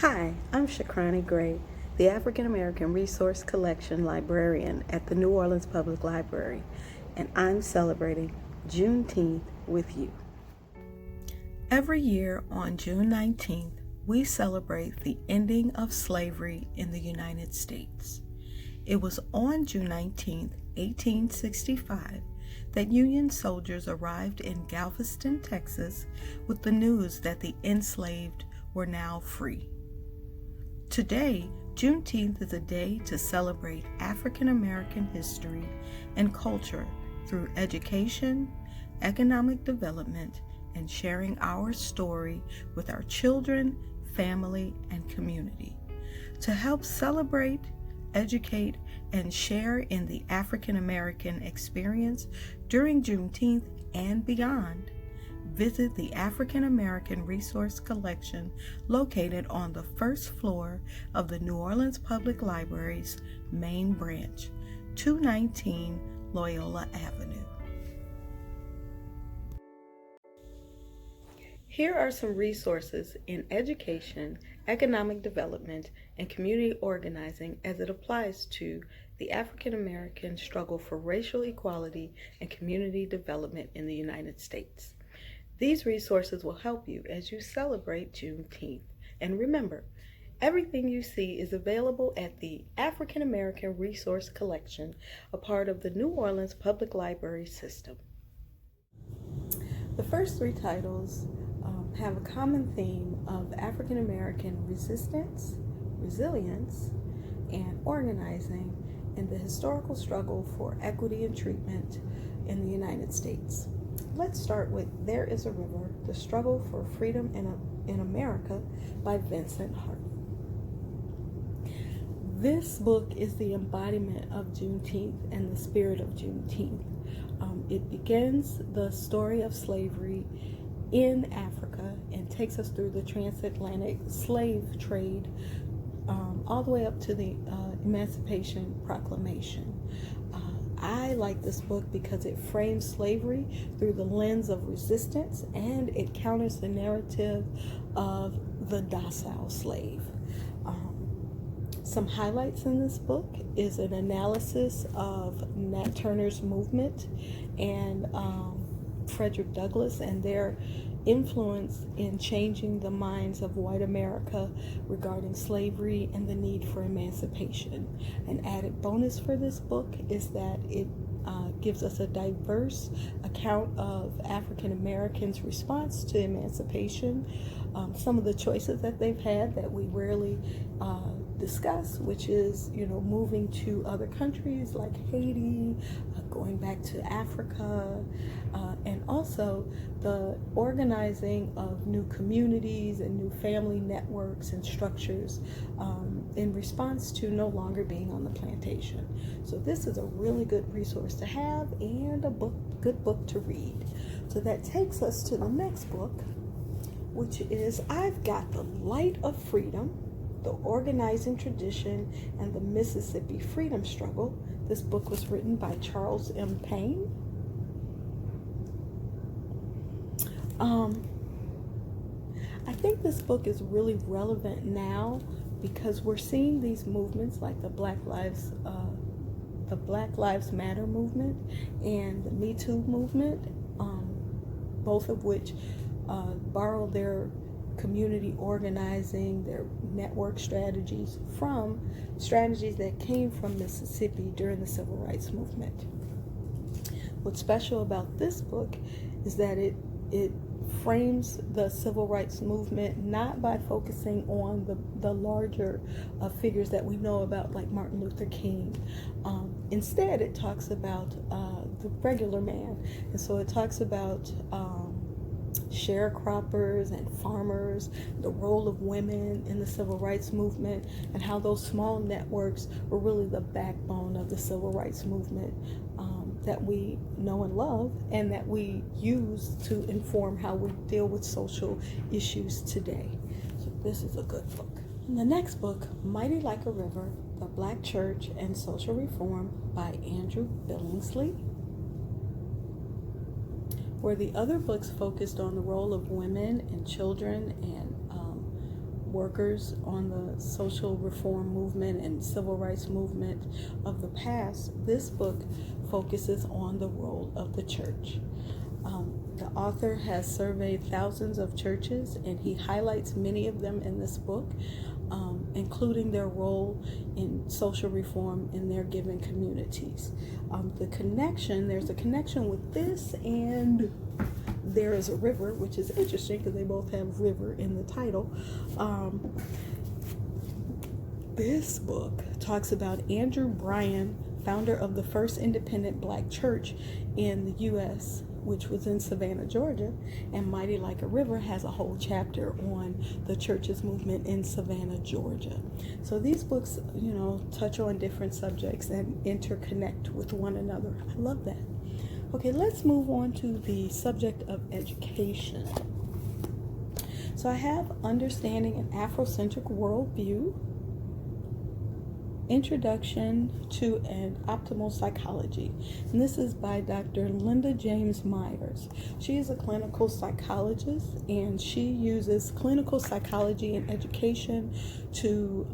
Hi, I'm Shukrani Gray, the AfricanAmerican Resource Collection Librarian at the New Orleans Public Library, and I'm celebrating Juneteenth with you. Every year on June 19th, we celebrate the ending of slavery in the United States. It was on June 19th, 1865, that Union soldiers arrived in Galveston, Texas, with the news that the enslaved were now free. Today, Juneteenth is a day to celebrate African American history and culture through education, economic development, and sharing our story with our children, family, and community. To help celebrate, educate, and share in the African American experience during Juneteenth and beyond, visit the African American Resource Collection located on the first floor of the New Orleans Public Library's main branch, 219 Loyola Avenue. Here are some resources in education, economic development, and community organizing as it applies to the African American struggle for racial equality and community development in the United States. These resources will help you as you celebrate Juneteenth. And remember, everything you see is available at the African American Resource Collection, a part of the New Orleans Public Library system. The first three titles have a common theme of African American resistance, resilience, and organizing in the historical struggle for equity and treatment in the United States. Let's start with There Is a River, The Struggle for Freedom in America by Vincent Harding. This book is the embodiment of Juneteenth and the spirit of Juneteenth. It begins the story of slavery in Africa and takes us through the transatlantic slave trade all the way up to the Emancipation Proclamation. I like this book because it frames slavery through the lens of resistance, and it counters the narrative of the docile slave. Some highlights in this book is an analysis of Nat Turner's movement and Frederick Douglass and their influence in changing the minds of white America regarding slavery and the need for emancipation. An added bonus for this book is that it gives us a diverse account of African Americans' response to emancipation, some of the choices that they've had that we rarely discuss, which is, moving to other countries like Haiti, going back to Africa, and also the organizing of new communities and new family networks and structures in response to no longer being on the plantation. So this is a really good resource to have and a good book to read. So that takes us to the next book, which is I've Got the Light of Freedom, The Organizing Tradition and the Mississippi Freedom Struggle. This book was written by Charles M. Payne. I think this book is really relevant now because we're seeing these movements like the Black Lives Matter movement and the Me Too movement, both of which borrow their community organizing, their network strategies from strategies that came from Mississippi during the Civil Rights Movement. What's special about this book is that it frames the Civil Rights Movement not by focusing on the larger figures that we know about, like Martin Luther King. Instead, it talks about the regular man. And so it talks about sharecroppers and farmers, the role of women in the Civil Rights Movement, and how those small networks were really the backbone of the Civil Rights Movement that we know and love, and that we use to inform how we deal with social issues today. So this is a good book. And the next book, Mighty Like a River, The Black Church and Social Reform by Andrew Billingsley. Where the other books focused on the role of women and children and workers on the social reform movement and civil rights movement of the past, this book focuses on the role of the church. The author has surveyed thousands of churches, and he highlights many of them in this book, including their role in social reform in their given communities. There's a connection with this, and There is a River, which is interesting because they both have river in the title. This book talks about Andrew Bryan, founder of the first independent black church in the U.S., which was in Savannah, Georgia, and Mighty Like a River has a whole chapter on the church's movement in Savannah, Georgia. So these books, touch on different subjects and interconnect with one another. I love that. Okay, let's move on to the subject of education. So I have Understanding an Afrocentric Worldview, Introduction to an Optimal Psychology. And this is by Dr. Linda James Myers. She is a clinical psychologist, and she uses clinical psychology in education to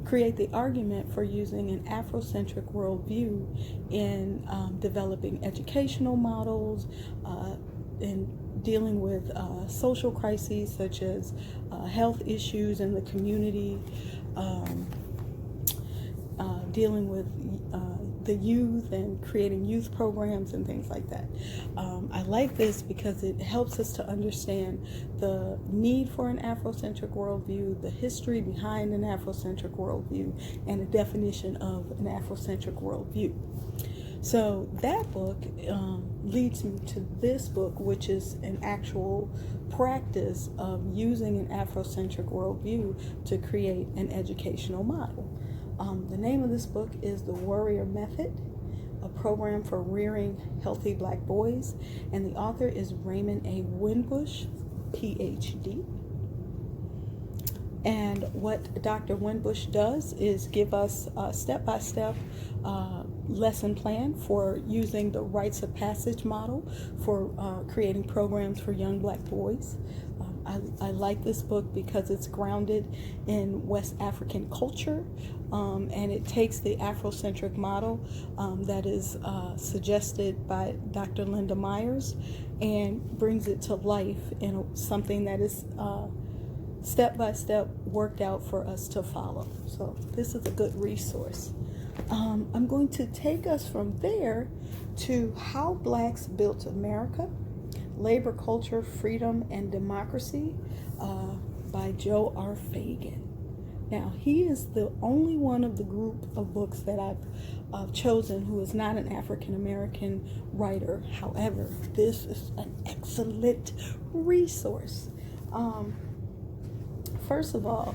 create the argument for using an Afrocentric worldview in developing educational models, in dealing with social crises such as health issues in the community, dealing with the youth and creating youth programs and things like that. I like this because it helps us to understand the need for an Afrocentric worldview, the history behind an Afrocentric worldview, and a definition of an Afrocentric worldview. So that book leads me to this book, which is an actual practice of using an Afrocentric worldview to create an educational model. The name of this book is The Warrior Method, a program for rearing healthy black boys, and the author is Raymond A. Winbush, PhD. And what Dr. Winbush does is give us a step-by-step lesson plan for using the rites of passage model for creating programs for young black boys. I like this book because it's grounded in West African culture, and it takes the Afrocentric model that is suggested by Dr. Linda Myers and brings it to life in something that is step by step worked out for us to follow. So this is a good resource. I'm going to take us from there to How Blacks Built America, Labor, Culture, Freedom, and Democracy by Joe R. Fagan. Now, he is the only one of the group of books that I've chosen who is not an African-American writer. However, this is an excellent resource. First of all,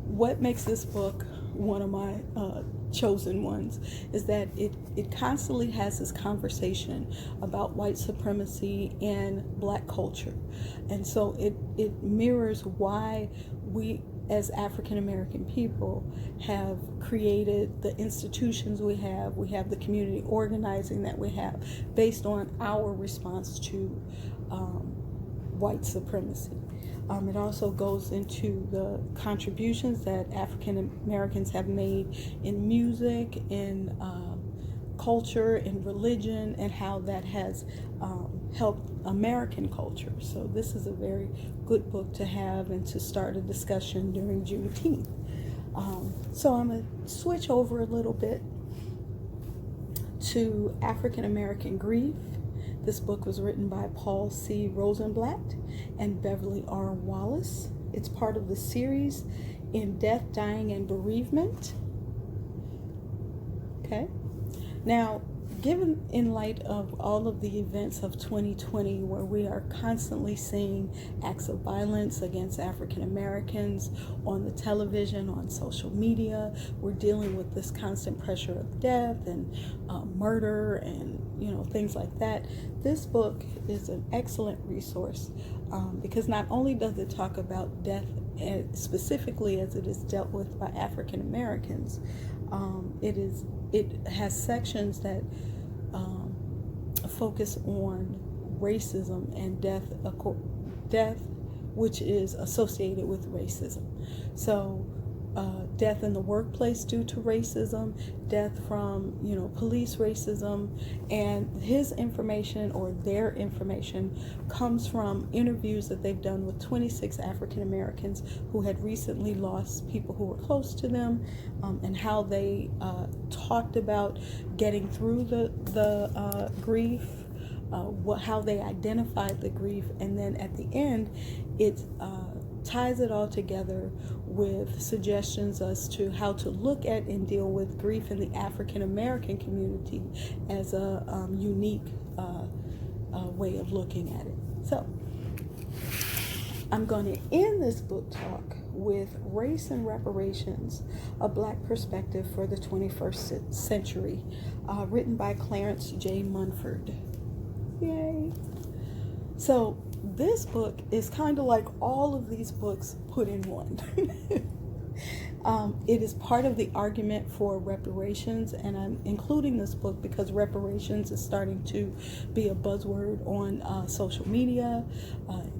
what makes this book one of my chosen ones is that it constantly has this conversation about white supremacy and black culture. And so it mirrors why we as African American people have created the institutions we have the community organizing that we have based on our response to white supremacy. It also goes into the contributions that African Americans have made in music, in culture, in religion, and how that has helped American culture. So this is a very good book to have and to start a discussion during Juneteenth. So I'm going to switch over a little bit to African American Grief. This book was written by Paul C. Rosenblatt and Beverly R. Wallace. It's part of the series In Death, Dying, and Bereavement. Okay. Now, given in light of all of the events of 2020, where we are constantly seeing acts of violence against African Americans on the television, on social media, we're dealing with this constant pressure of death and murder and things like that. This book is an excellent resource because not only does it talk about death specifically as it is dealt with by African Americans, it has sections that focus on racism and death which is associated with racism. So death in the workplace due to racism, death from, police racism, and his information or their information comes from interviews that they've done with 26 African Americans who had recently lost people who were close to them, and how they talked about getting through the grief, how they identified the grief, and then at the end it ties it all together with suggestions as to how to look at and deal with grief in the African American community as a unique way of looking at it. So I'm going to end this book talk with Race and Reparations, a Black Perspective for the 21st Century, written by Clarence J. Munford. Yay! So this book is kind of like all of these books put in one. It is part of the argument for reparations, and I'm including this book because reparations is starting to be a buzzword on social media.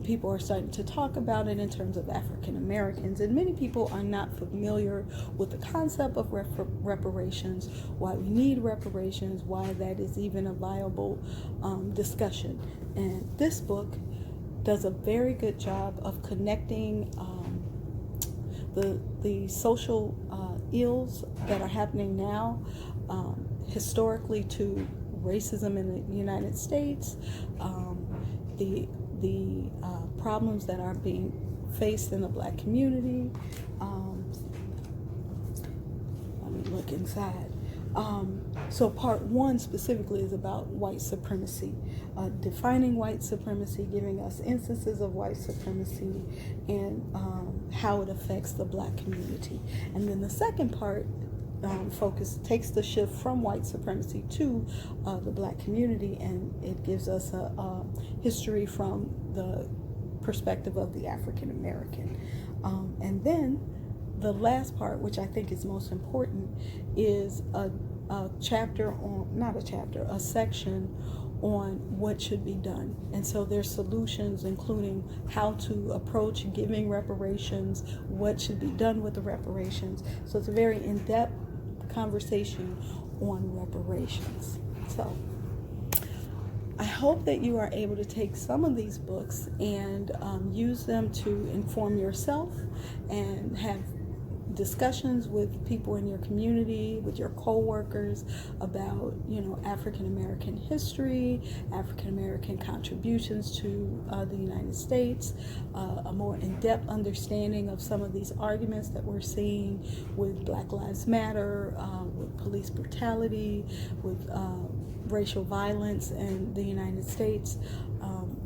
People are starting to talk about it in terms of African Americans, and many people are not familiar with the concept of reparations, why we need reparations, why that is even a viable discussion. And this book does a very good job of connecting the social ills that are happening now historically to racism in the United States, the problems that are being faced in the Black community. Let me look inside. So part one specifically is about white supremacy, defining white supremacy, giving us instances of white supremacy, and how it affects the Black community. And then the second part takes the shift from white supremacy to the Black community, and it gives us a history from the perspective of the African American. And then the last part, which I think is most important, is a section on what should be done. And so there's solutions, including how to approach giving reparations, what should be done with the reparations. So it's a very in-depth conversation on reparations. So I hope that you are able to take some of these books and use them to inform yourself and have discussions with people in your community, with your co-workers about, African American history, African American contributions to the United States, a more in-depth understanding of some of these arguments that we're seeing with Black Lives Matter, with police brutality, with racial violence in the United States,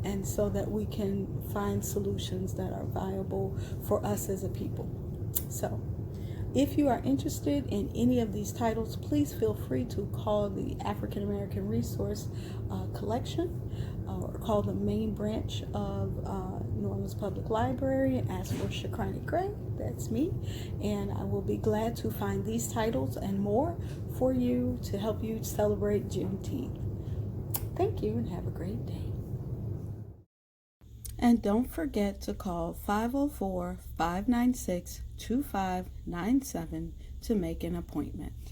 and so that we can find solutions that are viable for us as a people. So if you are interested in any of these titles, please feel free to call the African American Resource Collection, or call the main branch of New Orleans Public Library and ask for Shukrani Gray. That's me, and I will be glad to find these titles and more for you to help you celebrate Juneteenth. Thank you, and have a great day. And don't forget to call 504-596-2597 to make an appointment.